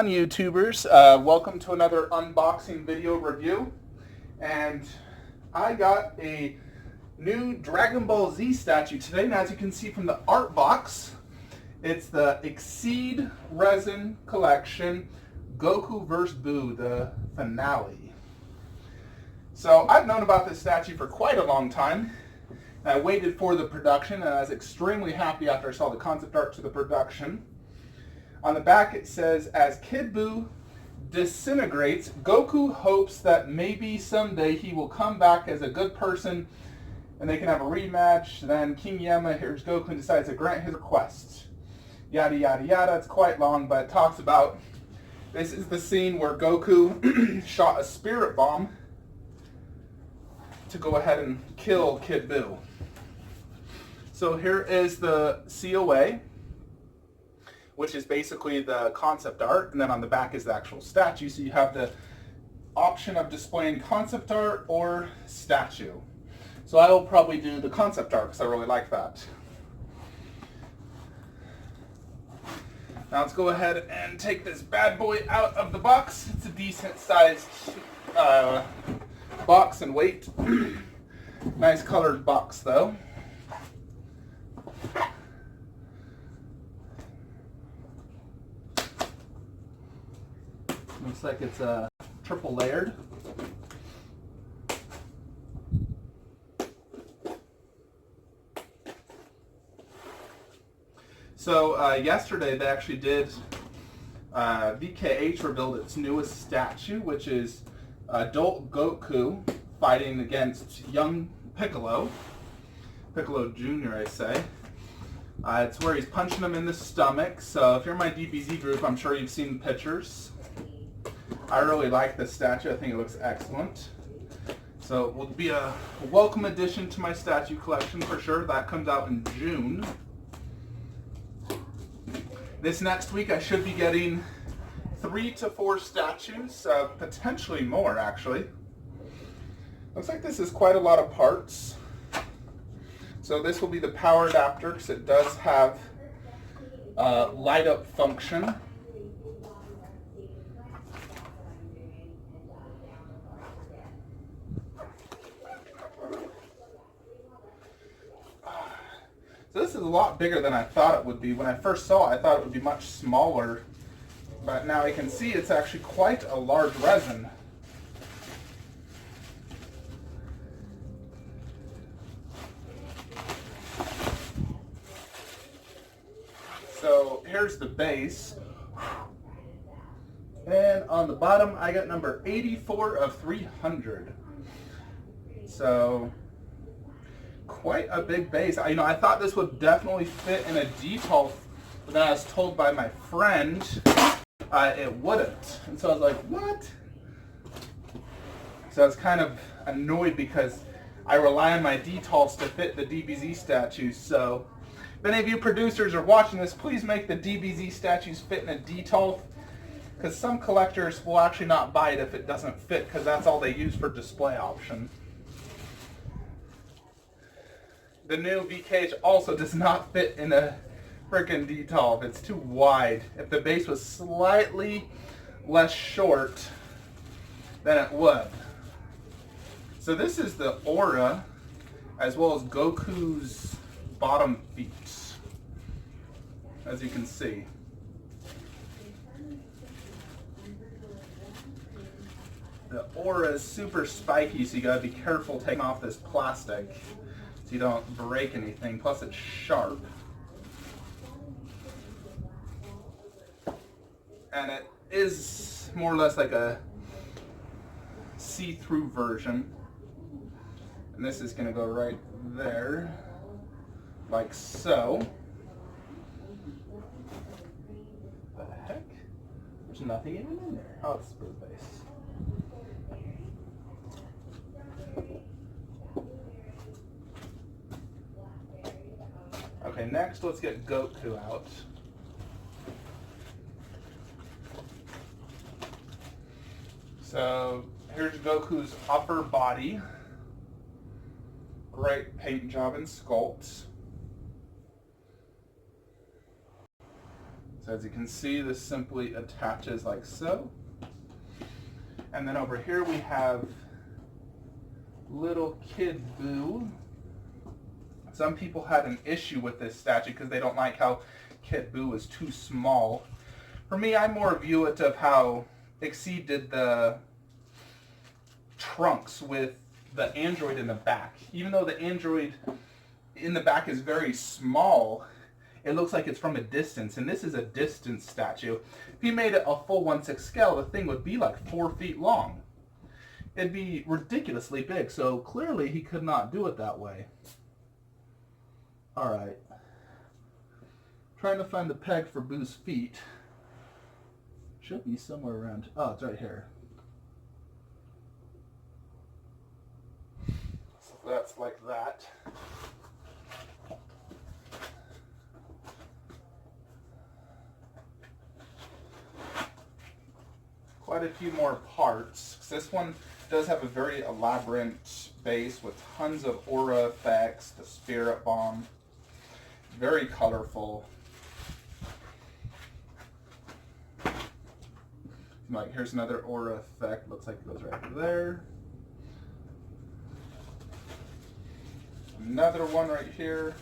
on, YouTubers? Welcome to another unboxing video review. And I got a new Dragon Ball Z statue today. And as you can see from the art box, it's the Xceed resin collection, Goku vs. Buu, the finale. So I've known about this statue for quite a long time. I waited for the production, and I was extremely happy after I saw the concept art to the production. On the back it says, as Kid Buu disintegrates, Goku hopes that maybe someday he will come back as a good person and they can have a rematch. Then King Yama hears Goku and decides to grant his request. Yada yada yada. It's quite long, but it talks about, this is the scene where Goku shot a spirit bomb to go ahead and kill Kid Buu. So here is the COA, which is basically the concept art, and then on the back is the actual statue. So you have the option of displaying concept art or statue. So I will probably do the concept art because I really like that. Now let's go ahead and take this bad boy out of the box. It's a decent sized box and weight. Nice colored box though. Looks like it's triple layered. So yesterday they actually did, VKH revealed its newest statue, which is adult Goku fighting against young Piccolo Jr., I say. It's where he's punching him in the stomach. So if you're in my DBZ group, I'm sure you've seen the pictures. I really like this statue. I think it looks excellent. So it will be a welcome addition to my statue collection for sure. That comes out in June. This next week I should be getting 3 to 4 statues, potentially more actually. Looks like this is quite a lot of parts. So this will be the power adapter because it does have light up function. So this is a lot bigger than I thought it would be. When I first saw it, I thought it would be much smaller. But now I can see it's actually quite a large resin. So here's the base. And on the bottom, I got number 84 of 300. So quite a big base. I thought this would definitely fit in a detail, but then I was told by my friend it wouldn't. And so I was like, what? So I was kind of annoyed because I rely on my details to fit the DBZ statues. So if any of you producers are watching this, please make the DBZ statues fit in a detail, because some collectors will actually not buy it if it doesn't fit, because that's all they use for display option. The new VKH also does not fit in a freaking detail. It's too wide. If the base was slightly less short, then it would. So this is the aura, as well as Goku's bottom feet, as you can see. The aura is super spiky, so you gotta be careful taking off this plastic so you don't break anything. Plus it's sharp. And it is more or less like a see-through version. And this is gonna go right there, like so. What the heck? There's nothing even in there. Oh, it's the base. Okay, next let's get Goku out. So here's Goku's upper body. Great paint job in Sculpts. So as you can see, this simply attaches like so. And then over here we have little Kid Buu. Some people had an issue with this statue because they don't like how Kid Buu is too small. For me, I more view it of how Xceed did the trunks with the android in the back. Even though the android in the back is very small, it looks like it's from a distance, and this is a distance statue. If he made it a full 1/6 scale, the thing would be like 4 feet long. It'd be ridiculously big, so clearly he could not do it that way. Alright. Trying to find the peg for Buu's feet. Should be somewhere around... Oh, it's right here. So that's like that. Quite a few more parts. This one does have a very elaborate base with tons of aura effects, the spirit bomb. Very colorful. Like, here's another aura effect. Looks like it goes right there. Another one right here.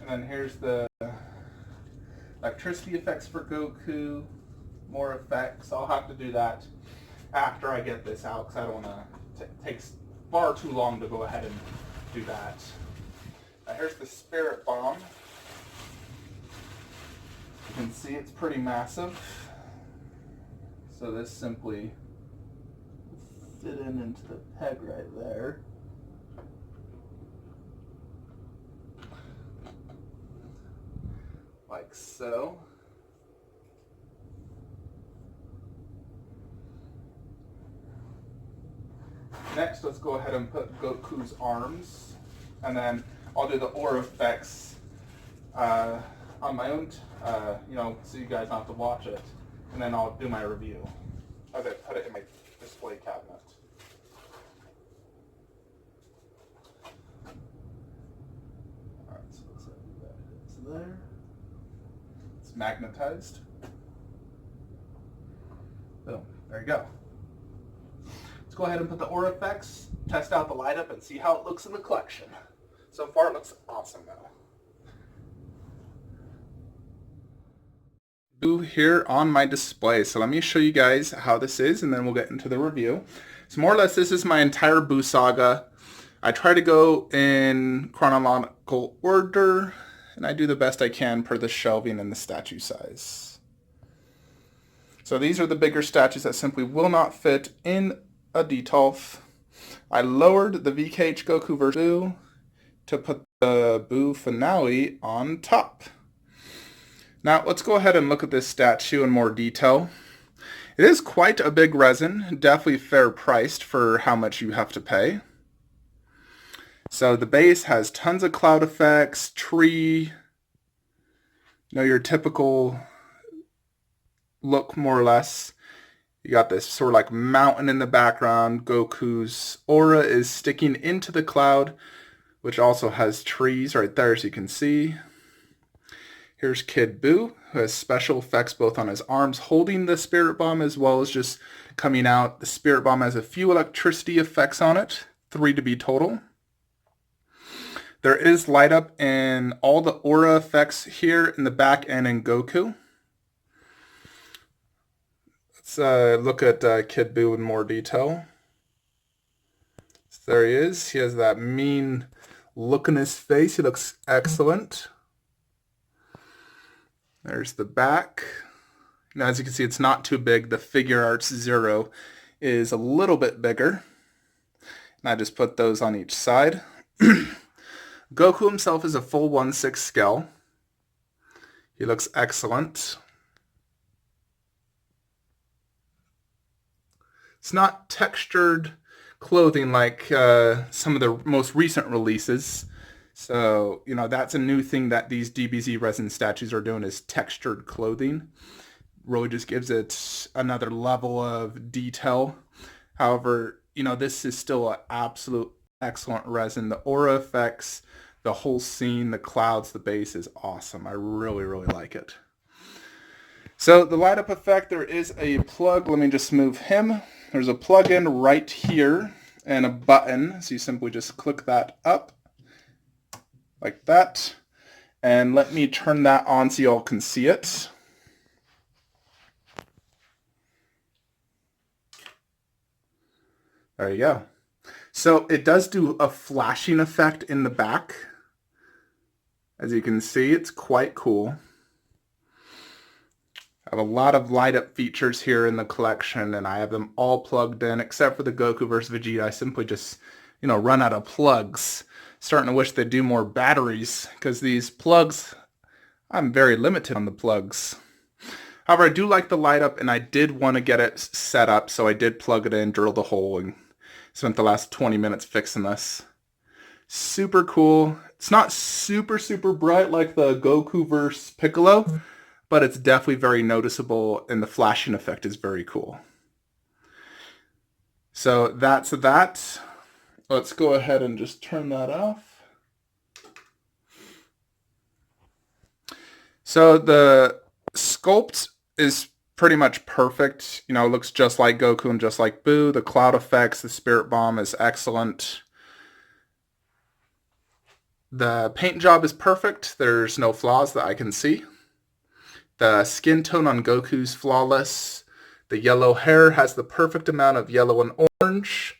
And then here's the electricity effects for Goku. More effects. I'll have to do that after I get this out because I don't want to. It takes far too long to go ahead and do that. Here's the spirit bomb. You can see it's pretty massive. So this simply fit into the peg right there. Like so. Next, let's go ahead and put Goku's arms, and then I'll do the aura effects on my own, so you guys don't have to watch it, and then I'll do my review as I put it in my display cabinet. Alright, so looks like that is there. It's magnetized. Boom, there you go. Let's go ahead and put the aura effects, test out the light up, and see how it looks in the collection. So far it looks awesome though. Here on my display. So let me show you guys how this is, and then we'll get into the review. So more or less this is my entire Buu saga. I try to go in chronological order, and I do the best I can per the shelving and the statue size. So these are the bigger statues that simply will not fit in a Detolf. I lowered the VKH Goku version to put the Buu finale on top. Now let's go ahead and look at this statue in more detail. It is quite a big resin, definitely fair priced for how much you have to pay. So the base has tons of cloud effects, tree, your typical look more or less. You got this sort of like mountain in the background. Goku's aura is sticking into the cloud, which also has trees right there as you can see. Here's Kid Buu, who has special effects both on his arms holding the spirit bomb as well as just coming out. The spirit bomb has a few electricity effects on it, 3 to be total. There is light up in all the aura effects here in the back and in Goku. Let's look at Kid Buu in more detail. So there he is. He has that mean look in his face. He looks excellent. There's the back. Now, as you can see, it's not too big. The Figure Arts Zero is a little bit bigger. And I just put those on each side. Goku himself is a full 1/6 scale. He looks excellent. It's not textured clothing like some of the most recent releases. So, that's a new thing that these DBZ resin statues are doing, is textured clothing. really just gives it another level of detail. However, you know, this is still an absolute excellent resin. The aura effects, the whole scene, the clouds, the base is awesome. I really, really like it. So the light up effect, there is a plug. Let me just move him. There's a plug-in right here and a button. So you simply just click that up like that. And let me turn that on so you all can see it. There you go. So it does do a flashing effect in the back. As you can see, it's quite cool. I have a lot of light up features here in the collection, and I have them all plugged in, except for the Goku vs. Vegeta. I simply just, you know, run out of plugs. Starting to wish they'd do more batteries, because these plugs, I'm very limited on the plugs. However, I do like the light up, and I did want to get it set up, so I did plug it in, drill the hole, and spent the last 20 minutes fixing this. Super cool. It's not super, super bright like the Goku vs. Piccolo, but it's definitely very noticeable, and the flashing effect is very cool. So that's that. Let's go ahead and just turn that off. So the Sculpt is pretty much perfect. You know, it looks just like Goku and just like Boo. The cloud effects, the spirit bomb is excellent. The paint job is perfect. There's no flaws that I can see. The skin tone on Goku's flawless. The yellow hair has the perfect amount of yellow and orange.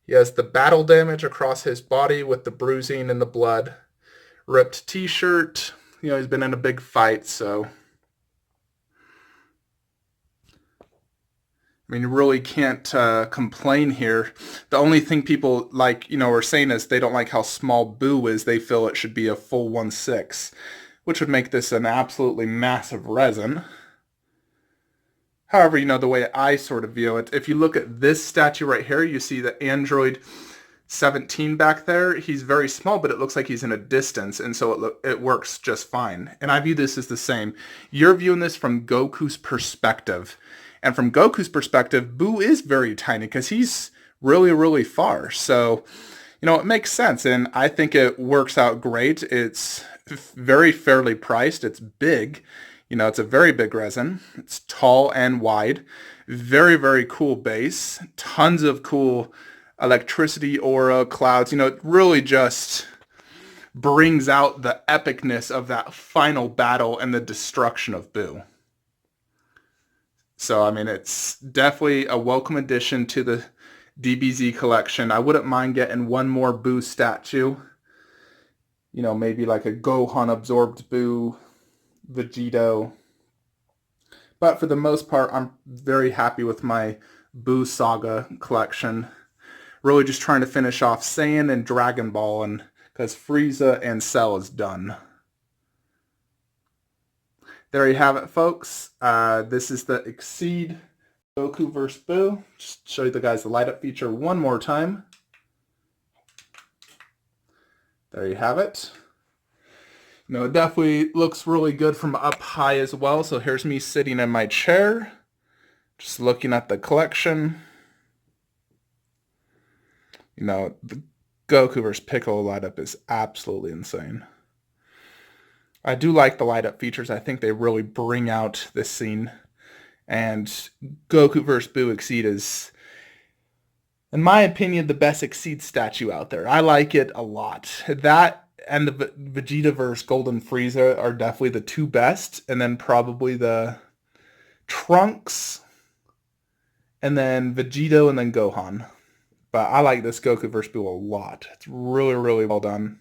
He has the battle damage across his body with the bruising and the blood. Ripped t-shirt. You know, he's been in a big fight, so... I mean, you really can't complain here. The only thing people like, you know, are saying is they don't like how small Boo is. They feel it should be a full 1/6, which would make this an absolutely massive resin. However, you know, the way I sort of view it, if you look at this statue right here, you see the Android 17 back there. He's very small, but it looks like he's in a distance, and so it works just fine. And I view this as the same. You're viewing this from Goku's perspective. And from Goku's perspective, Boo is very tiny because he's really, really far. So, you know, it makes sense, and I think it works out great. It's very fairly priced. It's big. You know, it's a very big resin. It's tall and wide. Very, very cool base. Tons of cool electricity, aura, clouds. You know, it really just brings out the epicness of that final battle and the destruction of Boo. So, I mean, it's definitely a welcome addition to the DBZ collection. I wouldn't mind getting one more Boo statue. You know, maybe like a Gohan absorbed Boo, Vegito. But for the most part, I'm very happy with my Boo Saga collection. Really just trying to finish off Saiyan and Dragon Ball, and because Frieza and Cell is done. There you have it, folks. This is the Xceed Goku vs. Boo. Just show you the guys the light up feature one more time. There you have it. You know, it definitely looks really good from up high as well. So here's me sitting in my chair, just looking at the collection. You know, the Goku vs. Piccolo light up is absolutely insane. I do like the light up features. I think they really bring out this scene. And Goku vs. Boo Xceed is, in my opinion, the best Xceed statue out there. I like it a lot. That and the Vegeta vs. Golden Frieza are definitely the two best. And then probably the Trunks. And then Vegito and then Gohan. But I like this Goku vs. Boo a lot. It's really, really well done.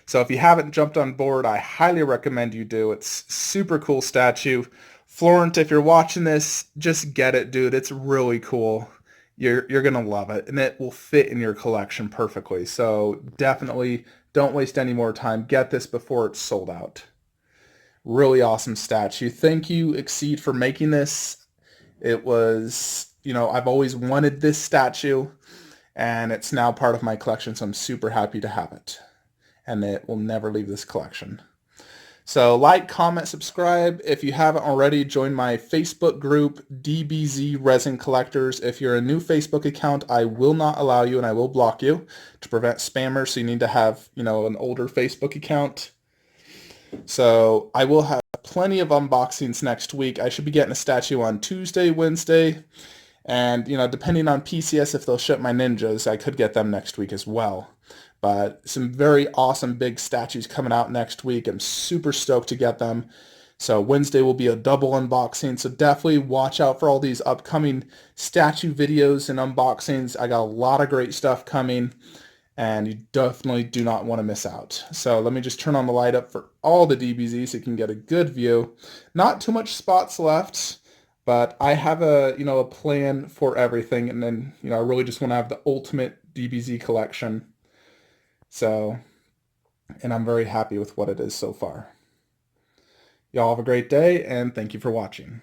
So if you haven't jumped on board, I highly recommend you do. It's super cool statue. Florent, if you're watching this, just get it, dude. It's really cool. You're going to love it, and it will fit in your collection perfectly. So definitely don't waste any more time. Get this before it's sold out. Really awesome statue. Thank you, Xceed, for making this. It was, you know, I've always wanted this statue, and it's now part of my collection, so I'm super happy to have it. And it will never leave this collection. So like, comment, subscribe. If you haven't already, join my Facebook group, DBZ Resin Collectors. If you're a new Facebook account, I will not allow you and I will block you to prevent spammers. So you need to have, an older Facebook account. So I will have plenty of unboxings next week. I should be getting a statue on Tuesday, Wednesday. And, depending on PCS, if they'll ship my ninjas, I could get them next week as well. But some very awesome big statues coming out next week. I'm super stoked to get them. So Wednesday will be a double unboxing. So definitely watch out for all these upcoming statue videos and unboxings. I got a lot of great stuff coming, and you definitely do not want to miss out. So let me just turn on the light up for all the DBZ so you can get a good view. Not too much spots left, but I have a plan for everything, and then I really just want to have the ultimate DBZ collection. So, and I'm very happy with what it is so far. Y'all have a great day, and thank you for watching.